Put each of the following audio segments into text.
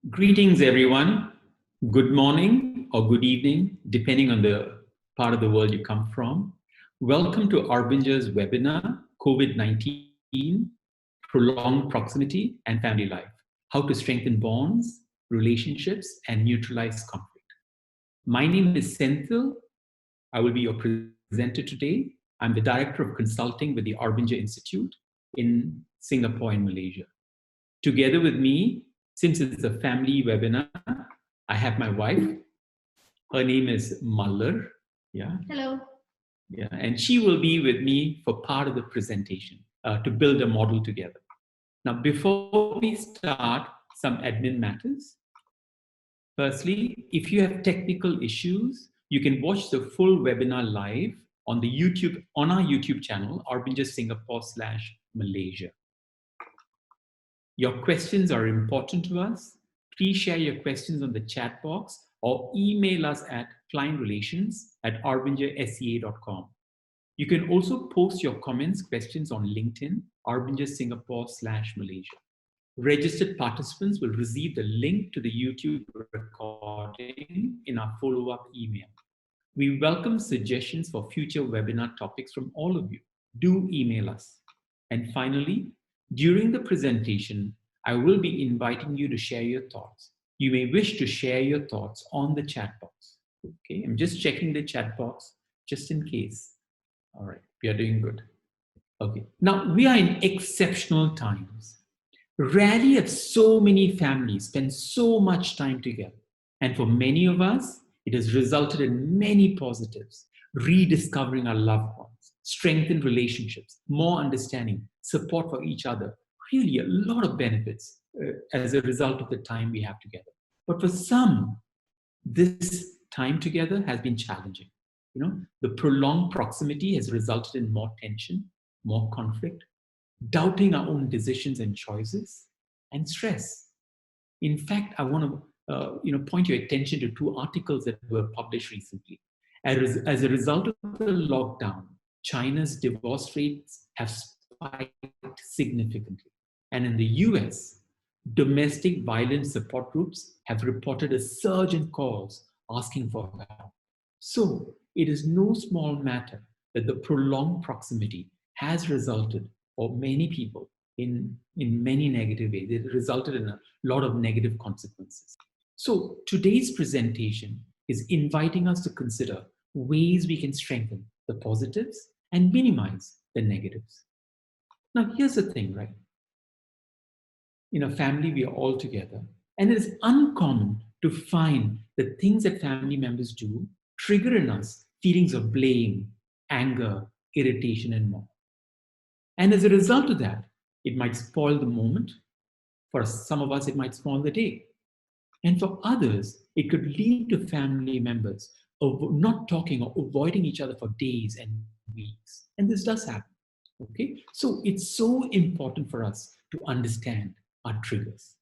Greetings, everyone. Good morning or good evening, depending on the part of the world you come from. Welcome to Arbinger's webinar, COVID-19, Prolonged Proximity and Family Life, How to Strengthen Bonds, Relationships, and Neutralize Conflict. My name is Senthiyl. I will be your presenter today. I'm the Director of Consulting with the Arbinger Institute in Singapore and Malaysia. Together with me, since it's a family webinar, I have my wife. Her name is Mallar. Yeah. Hello. Yeah, and she will be with me for part of the presentation to build a model together. Now, before we start, some admin matters. Firstly, if you have technical issues, you can watch the full webinar live on our YouTube channel, Arbinger Singapore/Malaysia. Your questions are important to us. Please share your questions on the chat box or email us at clientrelations@arbingersca.com. You can also post your comments, questions on LinkedIn, Arbinger Singapore/Malaysia. Registered participants will receive the link to the YouTube recording in our follow-up email. We welcome suggestions for future webinar topics from all of you. Do email us. And finally, during the presentation, I will be inviting you to share your thoughts. You may wish to share your thoughts on the chat box. Okay, I'm just checking the chat box just in case. All right, we are doing good. Okay, now we are in exceptional times. Rarely have so many families spent so much time together. And for many of us, it has resulted in many positives, rediscovering our loved ones, strengthened relationships, more understanding, support for each other, really a lot of benefits as a result of the time we have together. But for some, this time together has been challenging. The prolonged proximity has resulted in more tension, more conflict, doubting our own decisions and choices, and stress. In fact, I want to point your attention to two articles that were published recently. As a result of the lockdown, China's divorce rates have spiked significantly. And in the US, domestic violence support groups have reported a surge in calls asking for help. So it is no small matter that the prolonged proximity has resulted for many people in many negative ways. It resulted in a lot of negative consequences. So today's presentation is inviting us to consider ways we can strengthen the positives and minimize the negatives. Now, here's the thing, right? In a family, we are all together, and it is uncommon to find that things that family members do trigger in us feelings of blame, anger, irritation, and more. And as a result of that, it might spoil the moment. For some of us, it might spoil the day. And for others, it could lead to family members not talking or avoiding each other for days and weeks. And this does happen. Okay? So it's so important for us to understand our triggers.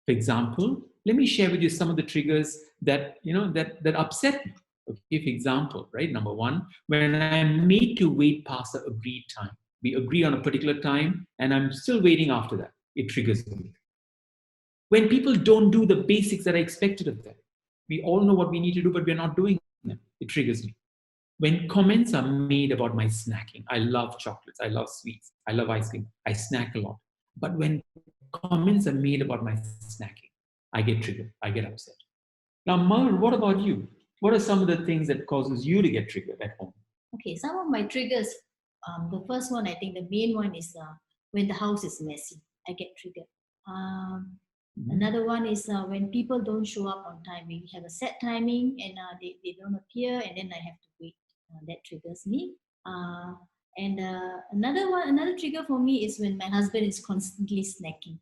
For example, let me share with you some of the triggers that upset me. Okay, for example, right? Number one, when I'm made to wait past the agreed time. We agree on a particular time, and I'm still waiting after that. It triggers me. When people don't do the basics that I expected of them. We all know what we need to do, but we're not doing them. It triggers me. When comments are made about my snacking, I love chocolates, I love sweets, I love ice cream, I snack a lot. But when comments are made about my snacking, I get triggered, I get upset. Now, Mal, what about you? What are some of the things that causes you to get triggered at home? Okay, some of my triggers, the first one, I think the main one is when the house is messy, I get triggered. Another one is when people don't show up on time. We have a set timing and they don't appear, and then I have to wait. That triggers me. Another trigger for me is when my husband is constantly snacking.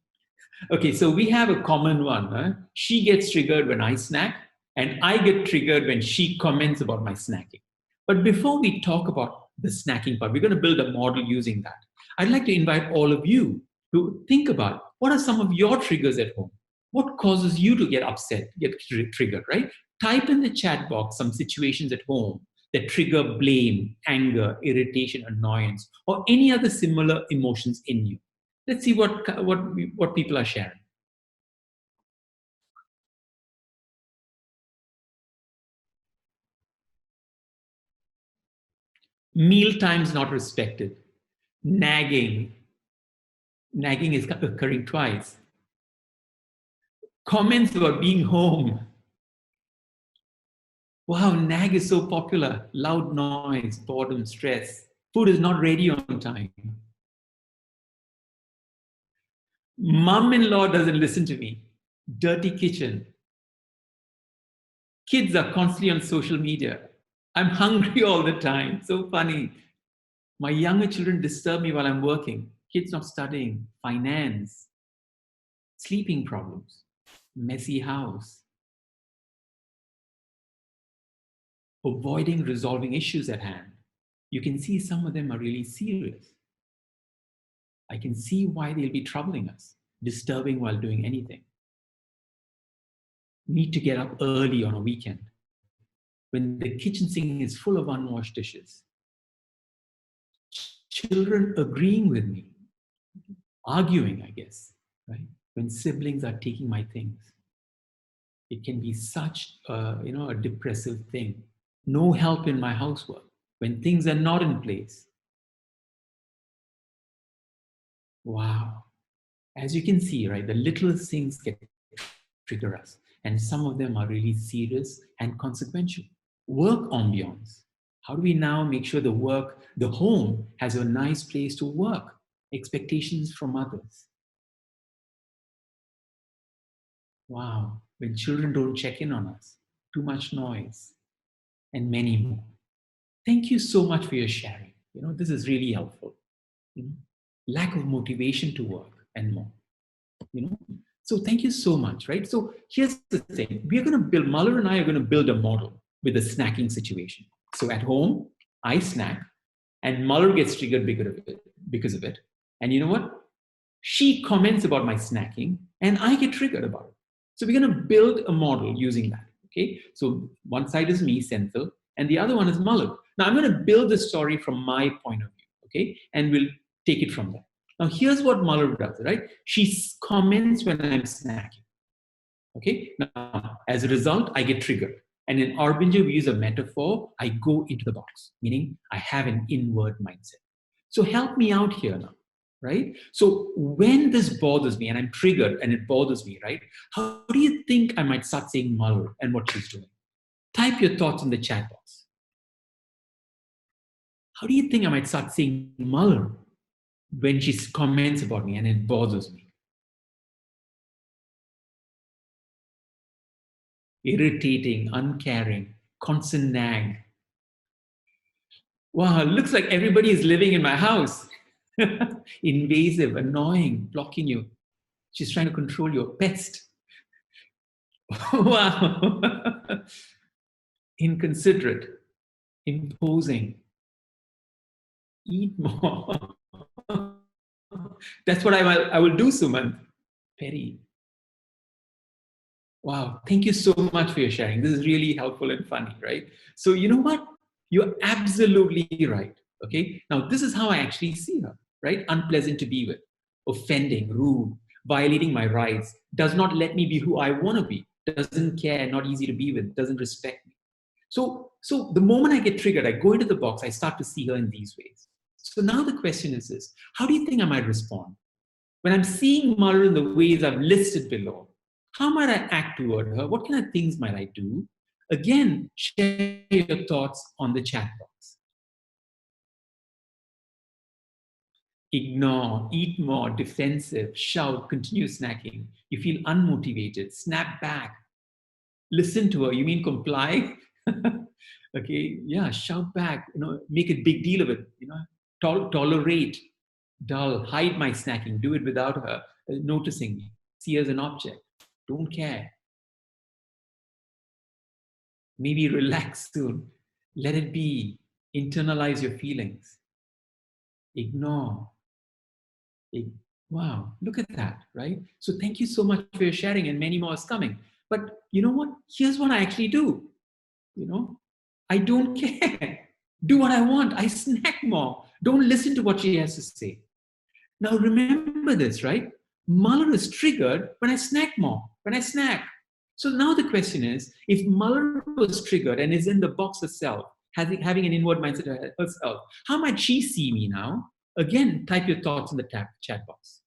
Okay, so we have a common one. Huh? She gets triggered when I snack, and I get triggered when she comments about my snacking. But before we talk about the snacking part, we're going to build a model using that. I'd like to invite all of you to think about what are some of your triggers at home? What causes you to get upset, get triggered, right? Type in the chat box some situations at home that trigger blame, anger, irritation, annoyance, or any other similar emotions in you. Let's see what people are sharing. Meal times not respected. Nagging. Nagging is occurring twice. Comments about being home. Wow, nag is so popular. Loud noise, boredom, stress. Food is not ready on time. Mom-in-law doesn't listen to me. Dirty kitchen. Kids are constantly on social media. I'm hungry all the time. So funny. My younger children disturb me while I'm working. Kids not studying. Finance. Sleeping problems. Messy house. Avoiding resolving issues at hand. You can see some of them are really serious. I can see why they'll be troubling us, disturbing while doing anything. Need to get up early on a weekend when the kitchen sink is full of unwashed dishes. Children agreeing with me, arguing, I guess, right? When siblings are taking my things. It can be such a depressive thing. No help in my housework when things are not in place. Wow. As you can see, right, the littlest things can trigger us. And some of them are really serious and consequential. Work ambience. How do we now make sure the home has a nice place to work? Expectations from others. Wow. When children don't check in on us, too much noise, and many more. Thank you so much for your sharing. This is really helpful. Lack of motivation to work and more. So thank you so much, right? So here's the thing. Muller and I are going to build a model with a snacking situation. So at home, I snack and Muller gets triggered because of it. And you know what? She comments about my snacking and I get triggered about it. So we're going to build a model using that. Okay. So one side is me, Senthiyl, and the other one is Muller. Now I'm going to build the story from my point of view. Okay. And we'll take it from there. Now, here's what Muller does, right? She comments when I'm snacking. Okay? Now, as a result, I get triggered. And in Arbinger, we use a metaphor. I go into the box, meaning I have an inward mindset. So help me out here now, right? So when this bothers me and I'm triggered and it bothers me, right? How do you think I might start saying Muller and what she's doing? Type your thoughts in the chat box. How do you think I might start saying Muller when she comments about me and it bothers me? Irritating, uncaring, constant nag. Wow, it looks like everybody is living in my house. Invasive, annoying, blocking you. She's trying to control your pest. Wow. Inconsiderate, imposing. Eat more. That's what I will do, Suman. Petty. Wow, thank you so much for your sharing. This is really helpful and funny, right? So you know what? You're absolutely right, okay? Now, this is how I actually see her, right? Unpleasant to be with, offending, rude, violating my rights, does not let me be who I want to be, doesn't care, not easy to be with, doesn't respect me. So the moment I get triggered, I go into the box, I start to see her in these ways. So now the question is this: how do you think I might respond? When I'm seeing Muller in the ways I've listed below, how might I act toward her? What kind of things might I do? Again, share your thoughts on the chat box. Ignore, eat more, defensive, shout, continue snacking. You feel unmotivated, snap back. Listen to her. You mean comply? Okay, yeah, shout back, make a big deal of it, tolerate, dull, hide my snacking, do it without her noticing me, see her as an object, don't care. Maybe relax soon, let it be, internalize your feelings, ignore. Wow, look at that, right? So thank you so much for your sharing, and many more is coming. But you know what? Here's what I actually do. I don't care. Do what I want. I snack more. Don't listen to what she has to say. Now remember this, right? Muller is triggered when I snack more, when I snack. So now the question is, if Muller was triggered and is in the box herself, having an inward mindset of herself. How might she see me now? Again, type your thoughts in the chat box.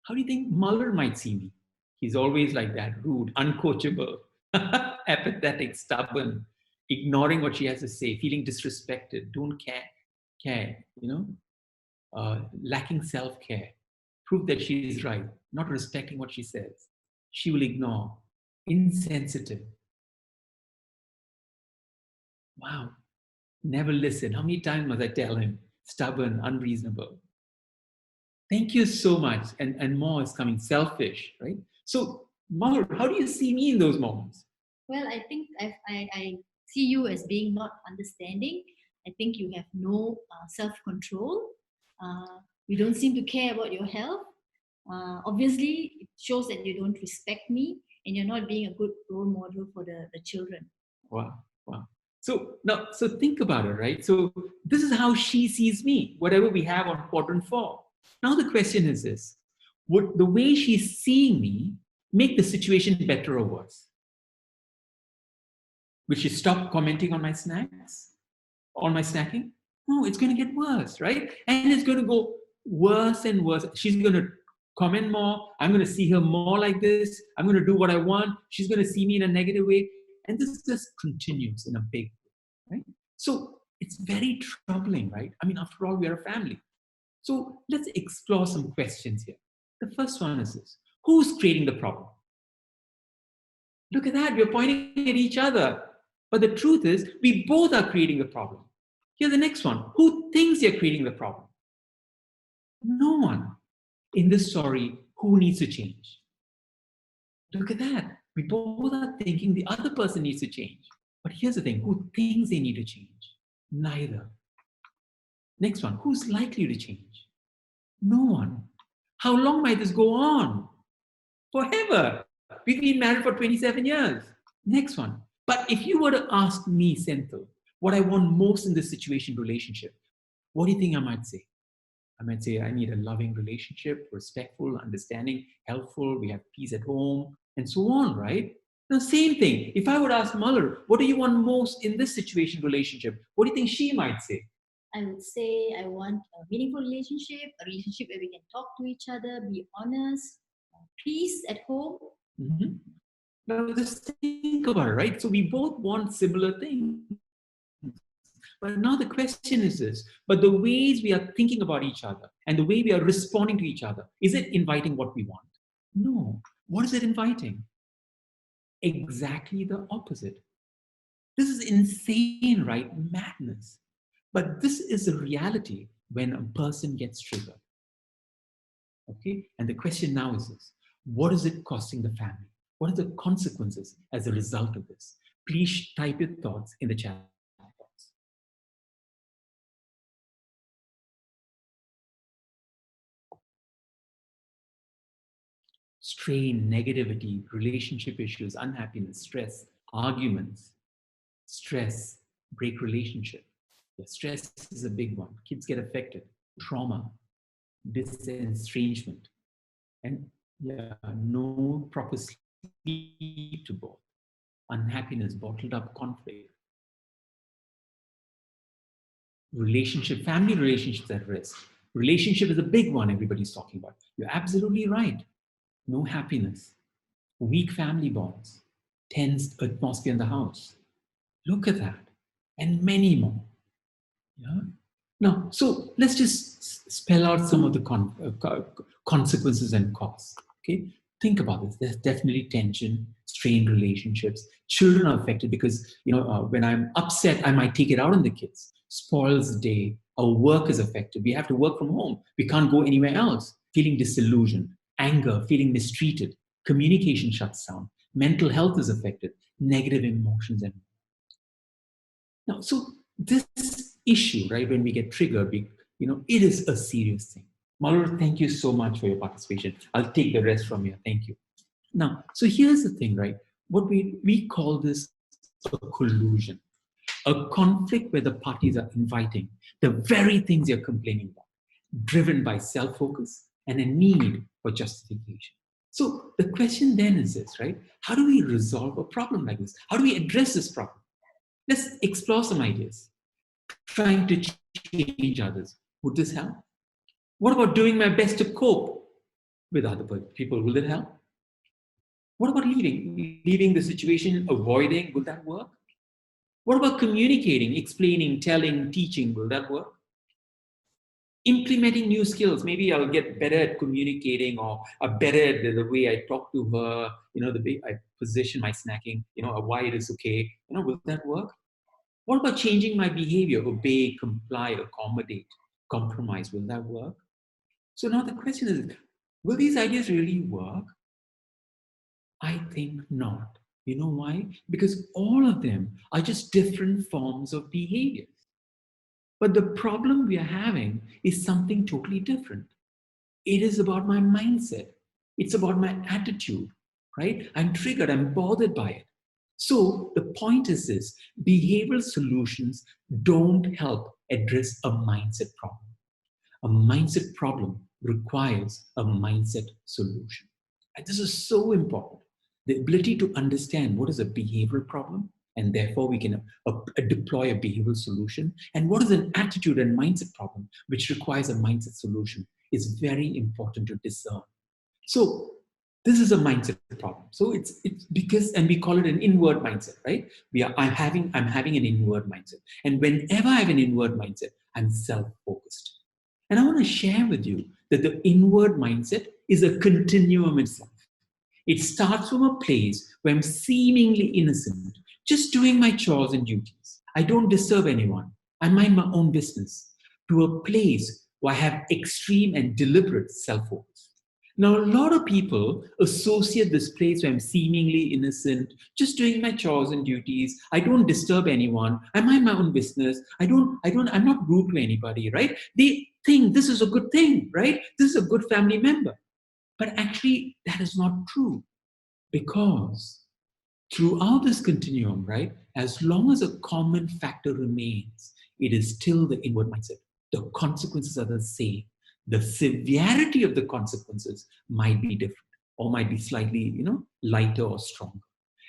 How do you think Muller might see me? He's always like that, rude, uncoachable, apathetic, stubborn, ignoring what she has to say, feeling disrespected, don't care, lacking self-care, prove that she is right, not respecting what she says. She will ignore, insensitive. Wow, never listen. How many times must I tell him? Stubborn, unreasonable. Thank you so much. And more is coming, selfish, right? So, Muller, how do you see me in those moments? Well, I think I see you as being not understanding. I think you have no self-control. You don't seem to care about your health. Obviously, it shows that you don't respect me and you're not being a good role model for the children. Wow. So think about it, right? So this is how she sees me, whatever we have on quadrant 4. Now the question is this: would the way she's seeing me make the situation better or worse? Will she stop commenting on my snacks? On my snacking? No, it's going to get worse, right? And it's going to go worse and worse. She's going to comment more. I'm going to see her more like this. I'm going to do what I want. She's going to see me in a negative way. And this just continues in a big way, right? So it's very troubling, right? I mean, after all, we are a family. So let's explore some questions here. The first one is this: who's creating the problem? Look at that, we're pointing at each other. But the truth is, we both are creating the problem. Here's the next one: who thinks they're creating the problem? No one. In this story, who needs to change? Look at that. We both are thinking the other person needs to change. But here's the thing: who thinks they need to change? Neither. Next one: who's likely to change? No one. How long might this go on? Forever. We've been married for 27 years. Next one: but if you were to ask me, Senthiyl, what I want most in this situation relationship, what do you think I might say? I might say I need a loving relationship, respectful, understanding, helpful, we have peace at home, and so on, right? The same thing. If I would ask Muller, what do you want most in this situation relationship, what do you think she might say? I would say I want a meaningful relationship, a relationship where we can talk to each other, be honest, peace at home. Mm-hmm. Now just think about it, right? So we both want similar things. But now the question is this: but the ways we are thinking about each other and the way we are responding to each other, is it inviting what we want? No. What is it inviting? Exactly the opposite. This is insane, right? Madness. But this is the reality when a person gets triggered. Okay? And the question now is this: what is it costing the family? What are the consequences as a result of this? Please type your thoughts in the chat box. Strain, negativity, relationship issues, unhappiness, stress, arguments, stress, break relationship. Yeah, stress is a big one. Kids get affected. Trauma, disestrangement, and no proper sleep to both. Unhappiness, bottled up conflict. Relationship, family relationships at risk. Relationship is a big one everybody's talking about. You're absolutely right. No happiness, weak family bonds, tense atmosphere in the house. Look at that, and many more. Yeah. Now, so let's just spell out some of the consequences and costs. Okay, think about this. There's definitely tension, strained relationships. Children are affected because when I'm upset, I might take it out on the kids. Spoils the day. Our work is affected. We have to work from home. We can't go anywhere else. Feeling disillusioned, anger, feeling mistreated. Communication shuts down. Mental health is affected. Negative emotions and now, so this issue, right, when we get triggered, it is a serious thing. Muller, thank you so much for your participation. I'll take the rest from here. Thank you. Now, so here's the thing, right? What we call this a collusion, a conflict where the parties are inviting the very things you're complaining about, driven by self-focus and a need for justification. So the question then is this, right? How do we resolve a problem like this? How do we address this problem? Let's explore some ideas. Trying to change others. Would this help? What about doing my best to cope with other people? Will that help? What about leaving the situation, avoiding? Will that work? What about communicating, explaining, telling, teaching? Will that work? Implementing new skills. Maybe I'll get better at communicating, or better at the way I talk to her, the way I position my snacking, why it is okay. Will that work? What about changing my behavior? Obey, comply, accommodate, compromise. Will that work? So now the question is, will these ideas really work? I think not. You know why? Because all of them are just different forms of behaviors. But the problem we are having is something totally different. It is about my mindset. It's about my attitude, right? I'm triggered, I'm bothered by it. So the point is this: behavioral solutions don't help address a mindset problem. A mindset problem requires a mindset solution. And this is so important. The ability to understand what is a behavioral problem, and therefore we can deploy a behavioral solution, and what is an attitude and mindset problem, which requires a mindset solution, is very important to discern. So this is a mindset problem. So it's because, and we call it an inward mindset, right? I'm having an inward mindset. And whenever I have an inward mindset, I'm self-focused. And I want to share with you that the inward mindset is a continuum itself. It starts from a place where I'm seemingly innocent, just doing my chores and duties. I don't disturb anyone. I mind my own business. To a place where I have extreme and deliberate self-focus. Now, a lot of people associate this place where I'm seemingly innocent, just doing my chores and duties. I don't disturb anyone. I mind my own business. I'm not rude to anybody, right? They think this is a good thing, right? This is a good family member. But actually, that is not true, because throughout this continuum, right, as long as a common factor remains, it is still the inward mindset. The consequences are the same. The severity of the consequences might be different, or might be slightly, lighter or stronger.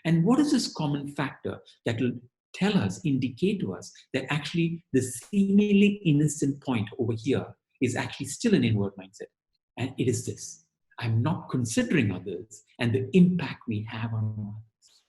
And what is this common factor that will tell us, indicate to us that actually the seemingly innocent point over here is actually still an inward mindset? And it is this: I'm not considering others and the impact we have on others.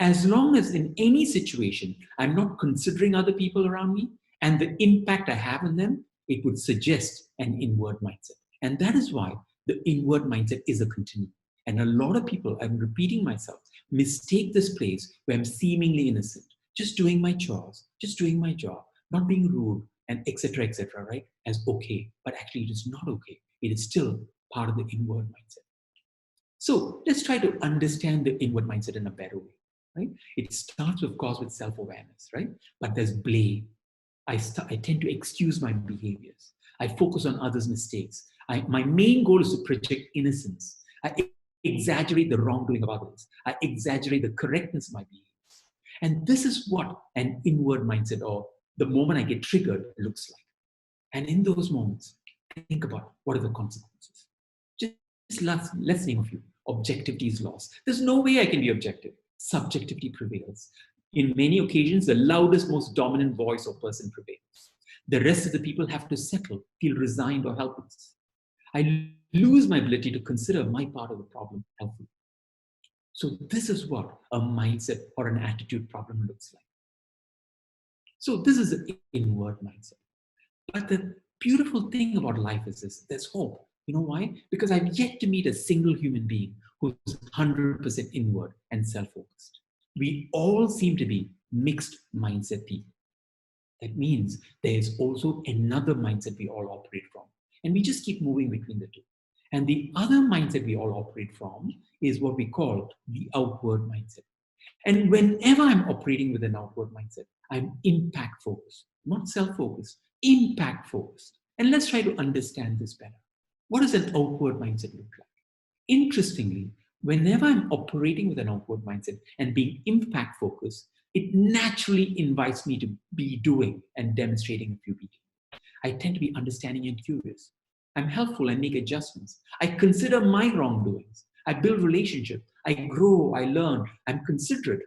As long as in any situation, I'm not considering other people around me and the impact I have on them, it would suggest an inward mindset. And that is why the inward mindset is a continuum. And a lot of people, I'm repeating myself, mistake this place where I'm seemingly innocent, just doing my chores, just doing my job, not being rude, and etc., right, as okay. But actually, it is not okay. It is still part of the inward mindset. So let's try to understand the inward mindset in a better way, right? It starts, of course, with self-awareness, right? But there's blame. I tend to excuse my behaviors. I focus on others' mistakes. My main goal is to project innocence. I exaggerate the wrongdoing of others. I exaggerate the correctness of my behaviors. And this is what an inward mindset, or the moment I get triggered, looks like. And in those moments, think about what are the consequences. Just let's name a few. Objectivity is lost. There's no way I can be objective. Subjectivity prevails. In many occasions, the loudest, most dominant voice or person prevails. The rest of the people have to settle, feel resigned or helpless. I lose my ability to consider my part of the problem helpful. So this is what a mindset or an attitude problem looks like. So this is an inward mindset. But the beautiful thing about life is this: there's hope. You know why? Because I've yet to meet a single human being who's 100% inward and self-focused. We all seem to be mixed mindset people. That means there's also another mindset we all operate from. And we just keep moving between the two. And the other mindset we all operate from is what we call the outward mindset. And whenever I'm operating with an outward mindset, I'm impact focused, not self-focused, impact focused. And let's try to understand this better. What does an outward mindset look like? Interestingly, whenever I'm operating with an outward mindset and being impact focused, it naturally invites me to be doing and demonstrating a few behaviors. I tend to be understanding and curious. I'm helpful and make adjustments. I consider my wrongdoings. I build relationship. I grow. I learn. I'm considerate.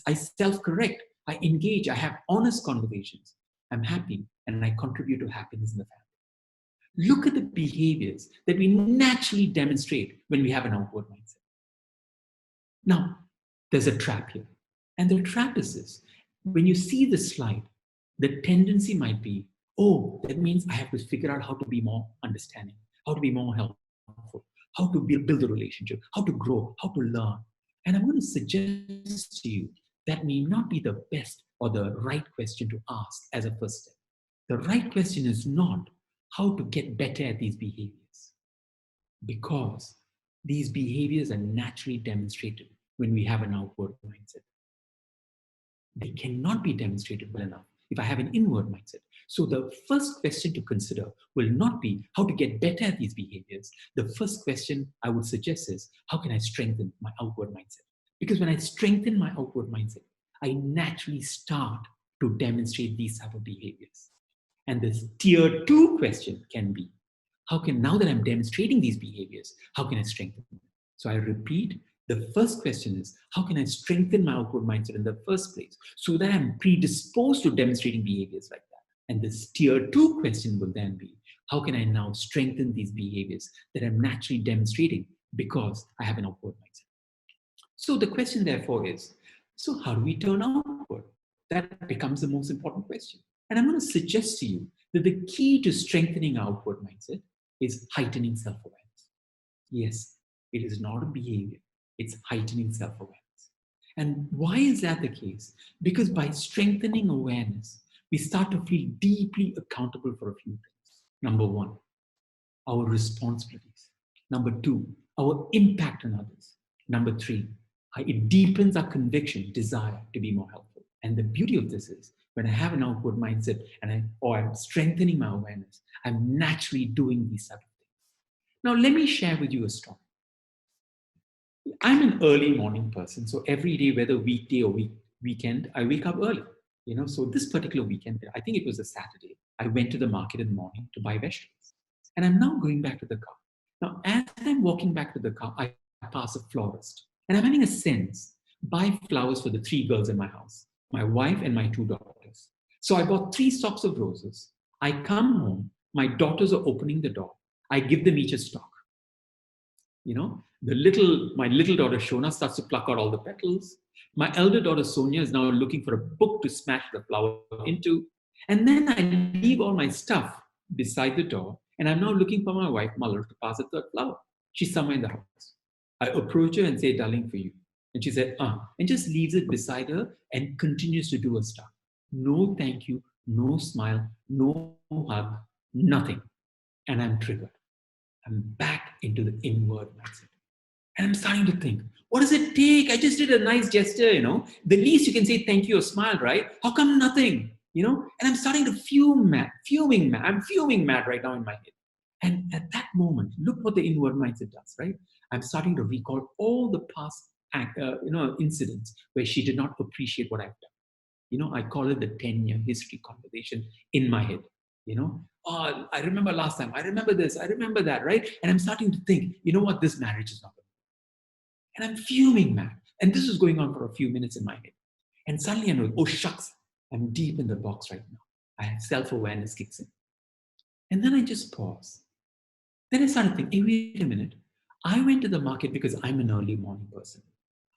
I self-correct. I engage. I have honest conversations. I'm happy and I contribute to happiness in the family. Look at the behaviors that we naturally demonstrate when we have an outward mindset. Now, there's a trap here. And the trap is this. When you see the slide, the tendency might be, oh, that means I have to figure out how to be more understanding, how to be more helpful, how to build a relationship, how to grow, how to learn. And I'm going to suggest to you that may not be the best or the right question to ask as a first step. The right question is not how to get better at these behaviors, because these behaviors are naturally demonstrated when we have an outward mindset. They cannot be demonstrated well enough if I have an inward mindset. So the first question to consider will not be how to get better at these behaviors. The first question I would suggest is, how can I strengthen my outward mindset? Because when I strengthen my outward mindset, I naturally start to demonstrate these type of behaviors. And this tier 2 question can be, how can, now that I'm demonstrating these behaviors, how can I strengthen them? So I repeat, the first question is, how can I strengthen my outward mindset in the first place so that I'm predisposed to demonstrating behaviors like that? And this tier 2 question will then be, how can I now strengthen these behaviors that I'm naturally demonstrating because I have an outward mindset? So the question therefore is, so how do we turn outward? That becomes the most important question. And I'm going to suggest to you that the key to strengthening our outward mindset is heightening self-awareness. Yes, it is not a behavior. It's heightening self-awareness. And why is that the case? Because by strengthening awareness, we start to feel deeply accountable for a few things. Number one, our responsibilities. Number two, our impact on others. Number three, it deepens our conviction, desire to be more helpful. And the beauty of this is, when I have an outward mindset and I'm strengthening my awareness, I'm naturally doing these type of things. Now, let me share with you a story. I'm an early morning person, so every day, whether weekday or weekend, I wake up early. So this particular weekend, I think it was a Saturday, I went to the market in the morning to buy vegetables. And I'm now going back to the car. Now, as I'm walking back to the car, I pass a florist. And I'm having a sense, buy flowers for the 3 girls in my house, my wife and my 2 daughters. So I bought 3 stalks of roses. I come home, my daughters are opening the door. I give them each a stalk. My little daughter Shona starts to pluck out all the petals. My elder daughter Sonia is now looking for a book to smash the flower into. And then I leave all my stuff beside the door, and I'm now looking for my wife, Mother, to pass the 3rd flower. She's somewhere in the house. I approach her and say, darling, for you. And she said, and just leaves it beside her and continues to do her stuff. No thank you, no smile, no hug, nothing. And I'm triggered. I'm back into the inward mindset. And I'm starting to think, what does it take? I just did a nice gesture, The least you can say thank you or smile, right? How come nothing? And I'm starting to fuming mad. I'm fuming mad right now in my head. And at that moment, look what the inward mindset does, right? I'm starting to recall all the past incidents where she did not appreciate what I've done. I call it the 10-year history conversation in my head. Oh, I remember last time. I remember this. I remember that, right? And I'm starting to think, you know what? This marriage is not going to work. And I'm fuming mad. And this is going on for a few minutes in my head. And suddenly I'm like, oh, shucks. I'm deep in the box right now. I have self-awareness kicks in. And then I just pause. Then I started thinking, hey, wait a minute. I went to the market because I'm an early morning person.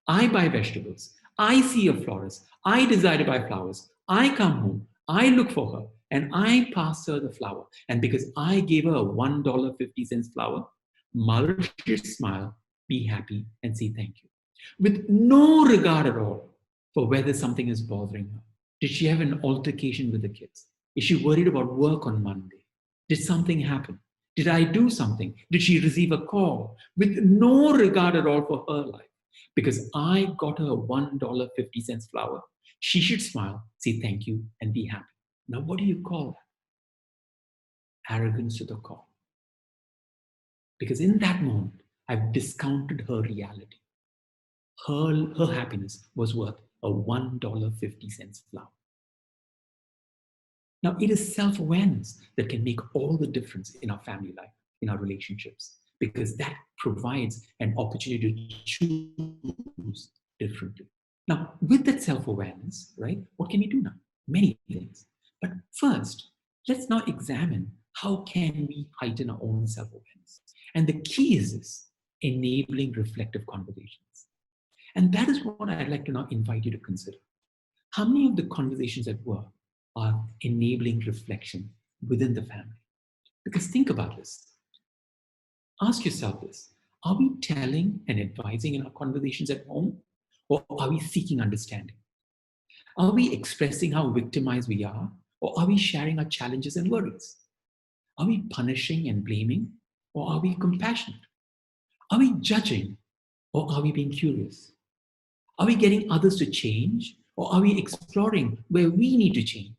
I buy vegetables. I see a florist. I desire to buy flowers. I come home. I look for her. And I pass her the flower. And because I gave her a $1.50 flower, Mother should smile, be happy, and say thank you. With no regard at all for whether something is bothering her. Did she have an altercation with the kids? Is she worried about work on Monday? Did something happen? Did I do something? Did she receive a call? With no regard at all for her life. Because I got her a $1.50 flower, she should smile, say thank you, and be happy. Now, what do you call that? Arrogance to the core. Because in that moment, I've discounted her reality. Her happiness was worth a $1.50 flower. Now, it is self-awareness that can make all the difference in our family life, in our relationships. because that provides an opportunity to choose differently. Now, with that self-awareness, right, what can we do now? Many things. But first, let's now examine how can we heighten our own self-awareness. And the key is this: enabling reflective conversations. And that is what I'd like to now invite you to consider. How many of the conversations at work are enabling reflection within the family? Because think about this. Ask yourself this: are we telling and advising in our conversations at home, or are we seeking understanding? Are we expressing how victimized we are, or are we sharing our challenges and worries? Are we punishing and blaming, or are we compassionate? Are we judging, or are we being curious? Are we getting others to change, or are we exploring where we need to change?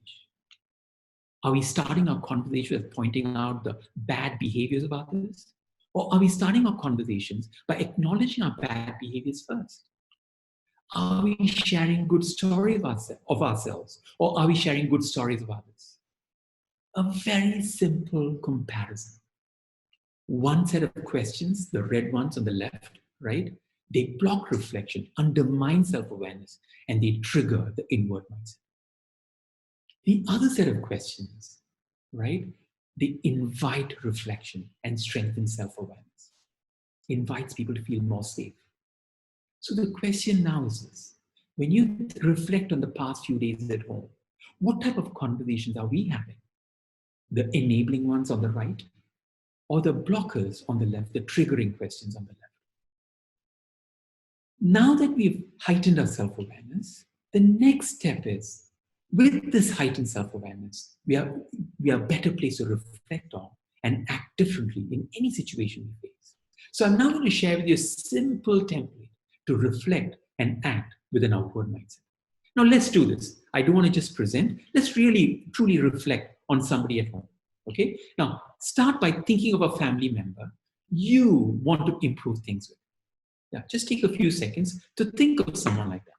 Are we starting our conversation with pointing out the bad behaviors of others? Or are we starting our conversations by acknowledging our bad behaviors first? Are we sharing good stories of ourselves, or are we sharing good stories of others? A very simple comparison. One set of questions, the red ones on the left, right? They block reflection, undermine self-awareness, and they trigger the inward mindset. The other set of questions, right? They invite reflection and strengthen self-awareness. Invites people to feel more safe. So the question now is this: when you reflect on the past few days at home, what type of conversations are we having? The enabling ones on the right, or the blockers on the left, the triggering questions on the left? Now that we've heightened our self-awareness, the next step is, with this heightened self-awareness, we are better placed to reflect on and act differently in any situation we face. So I'm now going to share with you a simple template to reflect and act with an outward mindset. Now let's do this. I don't want to just present. Let's really, truly reflect on somebody at home. Okay? Now, start by thinking of a family member you want to improve things with. Yeah, just take a few seconds to think of someone like that.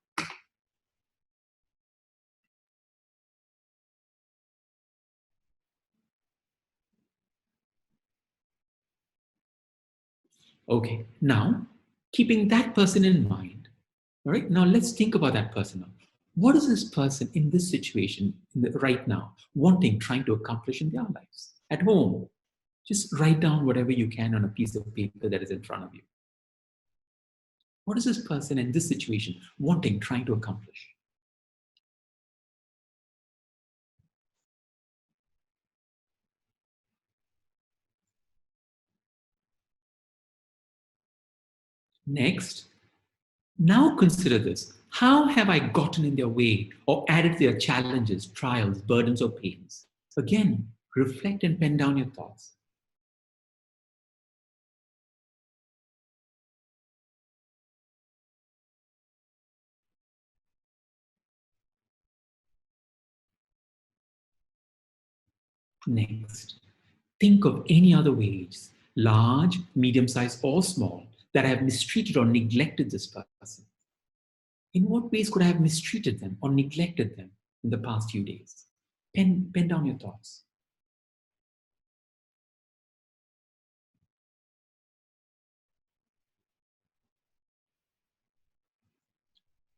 Okay, now, keeping that person in mind, all right, now let's think about that person now. What is this person in this situation right now trying to accomplish in their lives? At home, just write down whatever you can on a piece of paper that is in front of you. What is this person in this situation trying to accomplish? Next, now consider this. How have I gotten in their way or added to their challenges, trials, burdens, or pains? Again, reflect and pen down your thoughts. Next, think of any other ways, large, medium-sized, or small, that I have mistreated or neglected this person. In what ways could I have mistreated them or neglected them in the past few days? Pen down your thoughts.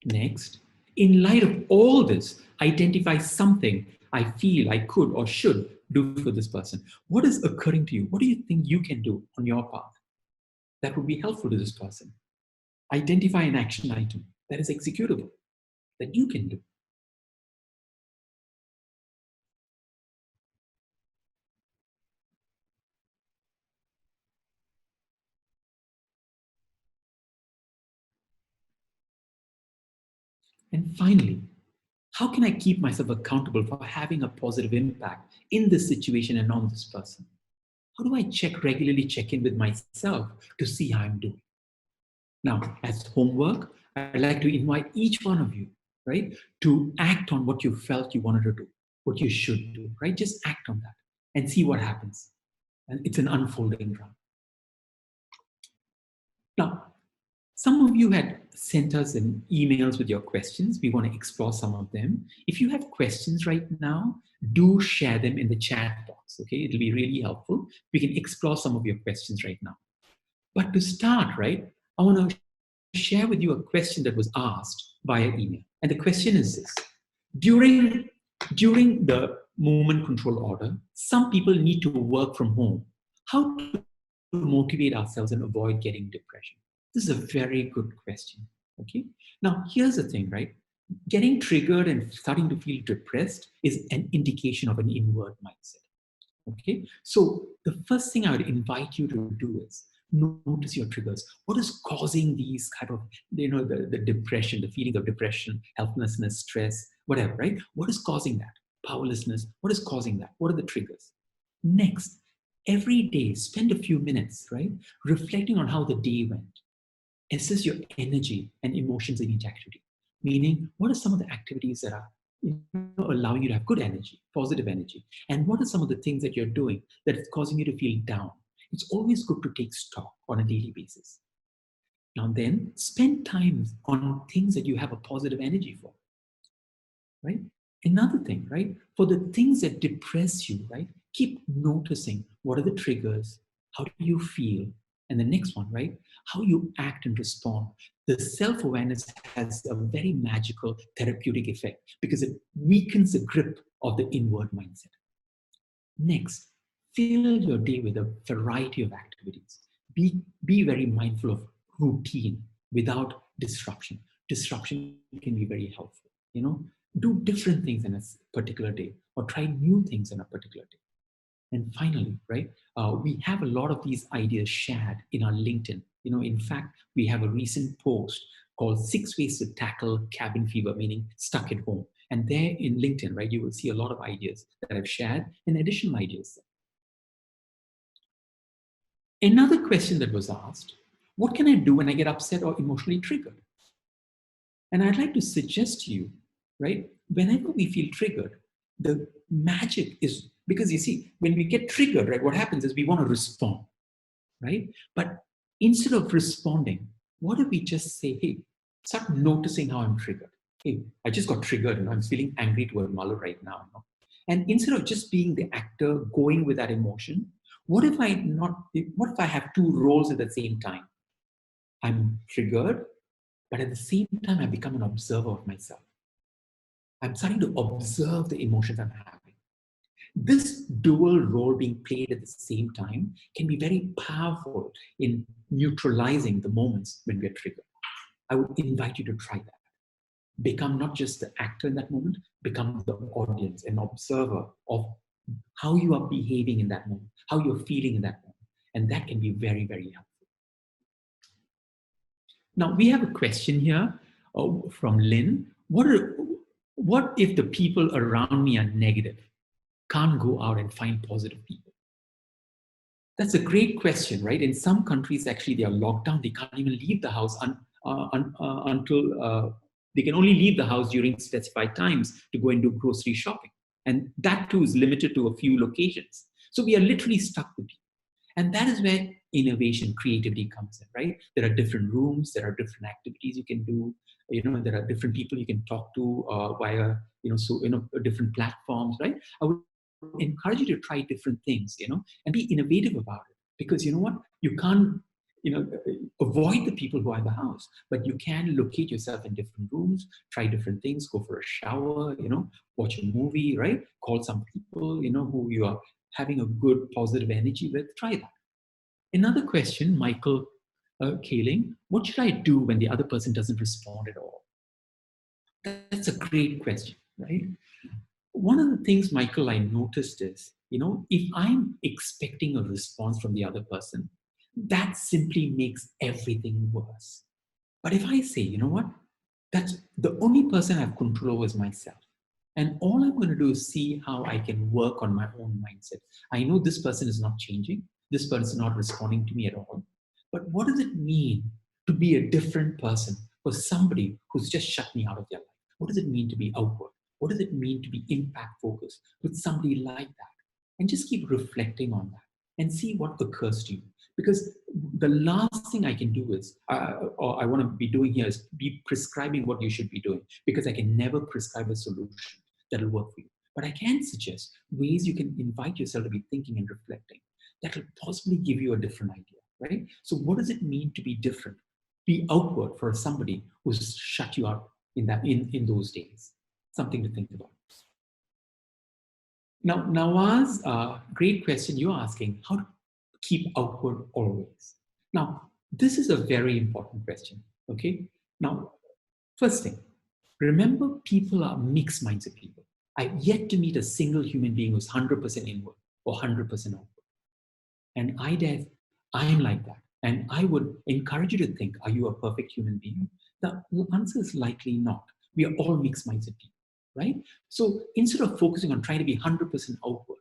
Next, in light of all this, identify something I feel I could or should do for this person. What is occurring to you? What do you think you can do on your part that would be helpful to this person? Identify an action item that is executable, that you can do. And finally, how can I keep myself accountable for having a positive impact in this situation and on this person? How do I regularly check in with myself to see how I'm doing? Now, as homework, I'd like to invite each one of you, right, to act on what you felt you wanted to do, what you should do, right? Just act on that and see what happens. And it's an unfolding ground. Now, some of you had sent us in emails with your questions. We want to explore some of them. If you have questions right now, do share them in the chat box, okay? It'll be really helpful. We can explore some of your questions right now. But to start, right, I want to share with you a question that was asked via email. And the question is this. During the movement control order, some people need to work from home. How to motivate ourselves and avoid getting depression? This is a very good question. Okay. Now, here's the thing, right? Getting triggered and starting to feel depressed is an indication of an inward mindset. Okay. So the first thing I would invite you to do is notice your triggers. What is causing these kind of, the depression, the feeling of depression, helplessness, stress, whatever, right? What is causing that? Powerlessness. What is causing that? What are the triggers? Next, every day, spend a few minutes, right? Reflecting on how the day went. Assess your energy and emotions in each activity. Meaning, what are some of the activities that are allowing you to have good energy, positive energy? And what are some of the things that you're doing that is causing you to feel down? It's always good to take stock on a daily basis. Now then, spend time on things that you have a positive energy for, right? Another thing, right? For the things that depress you, right? Keep noticing what are the triggers, how do you feel, and the next one, right? How you act and respond. The self-awareness has a very magical therapeutic effect because it weakens the grip of the inward mindset. Next, fill your day with a variety of activities. Be very mindful of routine without disruption. Disruption can be very helpful. Do different things in a particular day or try new things in a particular day. And finally, right, we have a lot of these ideas shared in our LinkedIn. In fact, we have a recent post called 6 Ways to Tackle Cabin Fever, meaning stuck at home. And there in LinkedIn, right, you will see a lot of ideas that I've shared and additional ideas. Another question that was asked, what can I do when I get upset or emotionally triggered? And I'd like to suggest to you, right, whenever we feel triggered, the magic is, because you see, when we get triggered, right, what happens is we want to respond, right? But instead of responding, what if we just say, hey, start noticing how I'm triggered. Hey, I just got triggered, I'm feeling angry toward Malu right now. And instead of just being the actor going with that emotion, what if I have two roles at the same time? I'm triggered, but at the same time, I become an observer of myself. I'm starting to observe the emotions I'm having. This dual role being played at the same time can be very powerful in neutralizing the moments when we're triggered. I would invite you to try that. Become not just the actor in that moment, become the audience, an observer of how you are behaving in that moment, how you're feeling in that moment. And that can be very, very helpful. Now, we have a question here from Lynn. What if the people around me are negative? Can't go out and find positive people? That's a great question, right? In some countries, actually, they are locked down. They can't even leave the house until they can only leave the house during specified times to go and do grocery shopping. And that too is limited to a few locations. So we are literally stuck with people. And that is where innovation, creativity comes in, right? There are different rooms, there are different activities you can do. There are different people you can talk to via, different platforms, right? I would encourage you to try different things, and be innovative about it. Because you know what? You can't, avoid the people who are in the house, but you can locate yourself in different rooms, try different things, go for a shower, watch a movie, right? Call some people, who you are having a good positive energy with. Try that. Another question, Michael Kaling, what should I do when the other person doesn't respond at all? That's a great question, right? One of the things, Michael, I noticed is, if I'm expecting a response from the other person, that simply makes everything worse. But if I say, you know what, that's the only person I have control over is myself. And all I'm going to do is see how I can work on my own mindset. I know this person is not changing. This person is not responding to me at all. But what does it mean to be a different person for somebody who's just shut me out of their life? What does it mean to be outward? What does it mean to be impact focused with somebody like that? And just keep reflecting on that and see what occurs to you. Because the last thing I can do is, or I want to be doing here, is be prescribing what you should be doing, because I can never prescribe a solution that'll work for you. But I can suggest ways you can invite yourself to be thinking and reflecting that will possibly give you a different idea. right? So what does it mean to be different? Be outward for somebody who's shut you out in those days. Something to think about. Now, Nawaz, great question you're asking, how to keep outward always? Now, this is a very important question, okay? Now, first thing, remember people are mixed minded people. I've yet to meet a single human being who's 100% inward or 100% outward. And I'm like that. And I would encourage you to think, are you a perfect human being? The answer is likely not. We are all mixed minded people, right? So instead of focusing on trying to be 100% outward,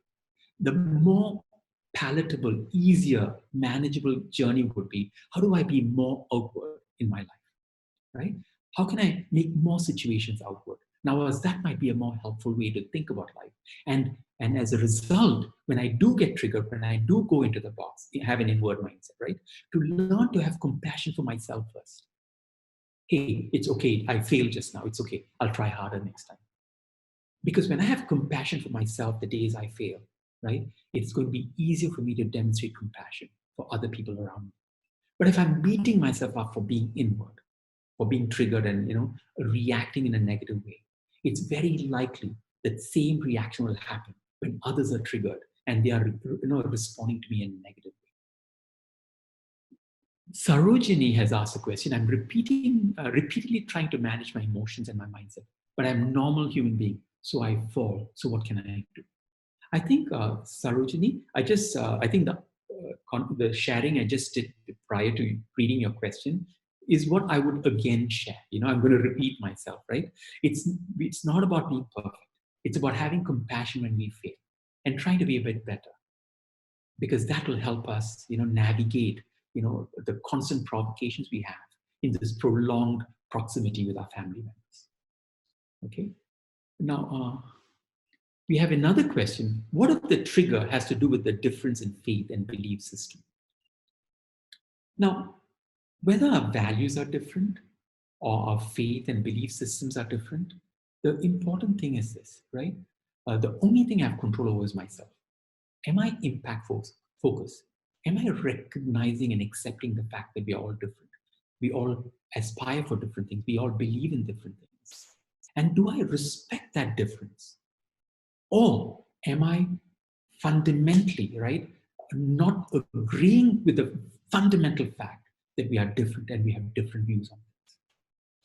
the more palatable, easier, manageable journey would be, how do I be more outward in my life, right? How can I make more situations outward? Now, as that might be a more helpful way to think about life. And as a result, when I do get triggered, when I do go into the box, have an inward mindset, right? To learn to have compassion for myself first. Hey, it's okay. I failed just now. It's okay. I'll try harder next time. Because when I have compassion for myself the days I fail, right, it's going to be easier for me to demonstrate compassion for other people around me. But if I'm beating myself up for being inward, for being triggered and reacting in a negative way, it's very likely that same reaction will happen when others are triggered and they are responding to me in a negative way. Sarojini has asked a question. I'm repeatedly trying to manage my emotions and my mindset, but I'm a normal human being, so I fall. So what can I do? I think, Sarojini, I think the sharing I just did prior to reading your question is what I would again share. I'm going to repeat myself, right? It's not about being perfect. It's about having compassion when we fail and trying to be a bit better, because that will help us, navigate, the constant provocations we have in this prolonged proximity with our family members. Okay. Now, we have another question. What if the trigger has to do with the difference in faith and belief system? Now, whether our values are different or our faith and belief systems are different, the important thing is this, right? The only thing I have control over is myself. Am I impact focused? Am I recognizing and accepting the fact that we are all different? We all aspire for different things. We all believe in different things. And do I respect that difference? Or am I fundamentally, right, not agreeing with the fundamental fact that we are different and we have different views on things?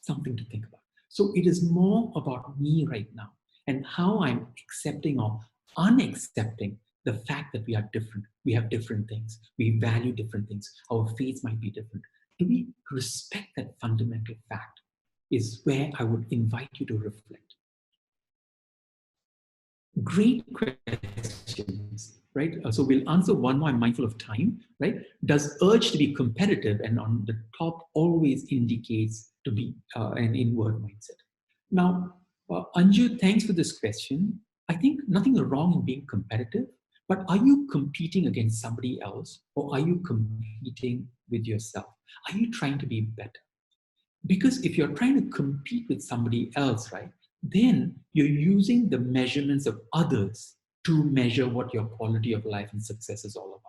Something to think about. So it is more about me right now and how I'm accepting or unaccepting the fact that we are different. We have different things. We value different things. Our faiths might be different. Do we respect that fundamental fact? Is where I would invite you to reflect. Great questions, right? So we'll answer one more. I'm mindful of time, right? Does urge to be competitive and on the top always indicates to be an inward mindset? Now, Anju, thanks for this question. I think nothing wrong in being competitive, but are you competing against somebody else or are you competing with yourself? Are you trying to be better? Because if you're trying to compete with somebody else, right, then you're using the measurements of others to measure what your quality of life and success is all about.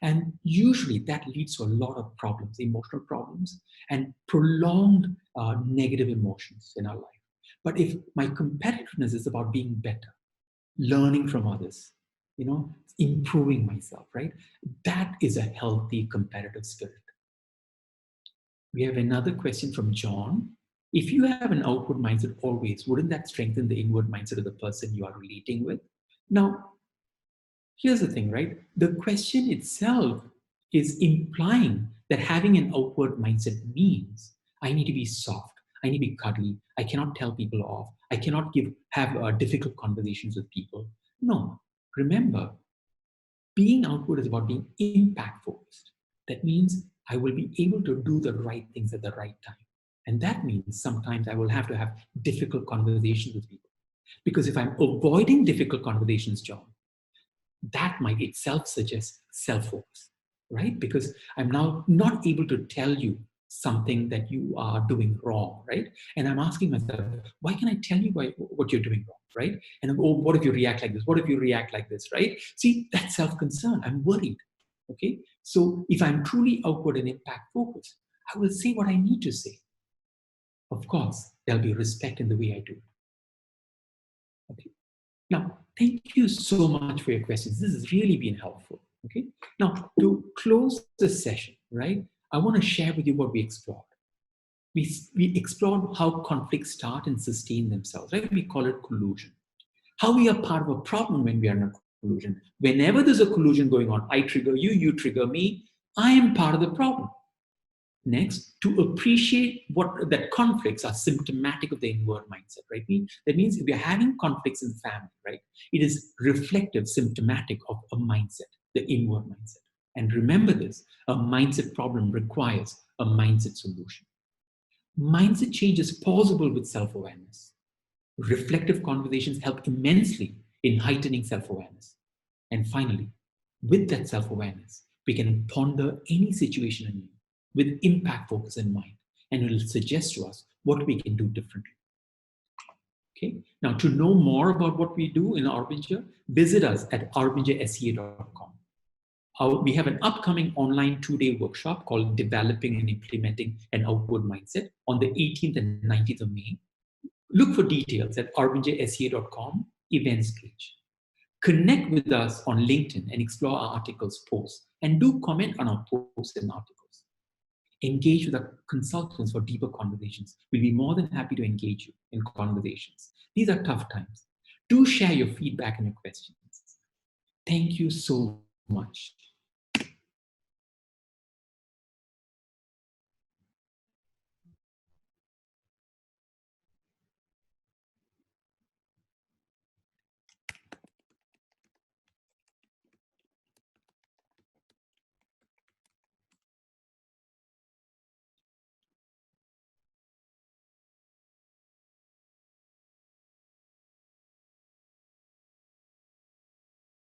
And usually that leads to a lot of problems, emotional problems, and prolonged negative emotions in our life. But if my competitiveness is about being better, learning from others, improving myself, right? That is a healthy competitive spirit. We have another question from John. If you have an outward mindset always, wouldn't that strengthen the inward mindset of the person you are relating with? Now, here's the thing, right? The question itself is implying that having an outward mindset means I need to be soft, I need to be cuddly, I cannot tell people off, I cannot have difficult conversations with people. No, remember, being outward is about being impact focused. That means I will be able to do the right things at the right time. And that means sometimes I will have to have difficult conversations with people. Because if I'm avoiding difficult conversations, John, that might itself suggest self-focus, right? Because I'm now not able to tell you something that you are doing wrong, right? And I'm asking myself, why can I tell you what you're doing wrong, right? And what if you react like this? What if you react like this, right? See, that's self-concern. I'm worried. Okay, so if I'm truly outward and impact focused, I will say what I need to say. Of course, there'll be respect in the way I do it. Okay. Now, thank you so much for your questions. This has really been helpful. Okay. Now, to close this session, right, I want to share with you what we explored. We explored how conflicts start and sustain themselves, right? We call it collusion. How we are part of a problem when we are in a collusion. Whenever there's a collusion going on, I trigger you, you trigger me, I am part of the problem. Next, to appreciate that conflicts are symptomatic of the inward mindset, right? That means if we are having conflicts in the family, right, it is reflective, symptomatic of a mindset, the inward mindset. And remember this, a mindset problem requires a mindset solution. Mindset change is possible with self-awareness. Reflective conversations help immensely in heightening self-awareness. And finally, with that self-awareness, we can ponder any situation anew with impact focus in mind, and it will suggest to us what we can do differently. Okay. Now, to know more about what we do in Arbinger, visit us at arbingersca.com. We have an upcoming online 2-day workshop called Developing and Implementing an Outward Mindset on the 18th and 19th of May. Look for details at arbingersca.com events page. Connect with us on LinkedIn and explore our articles posts, and do comment on our posts and articles. Engage with our consultants for deeper conversations. We'll be more than happy to engage you in conversations. These are tough times. Do share your feedback and your questions. Thank you so much.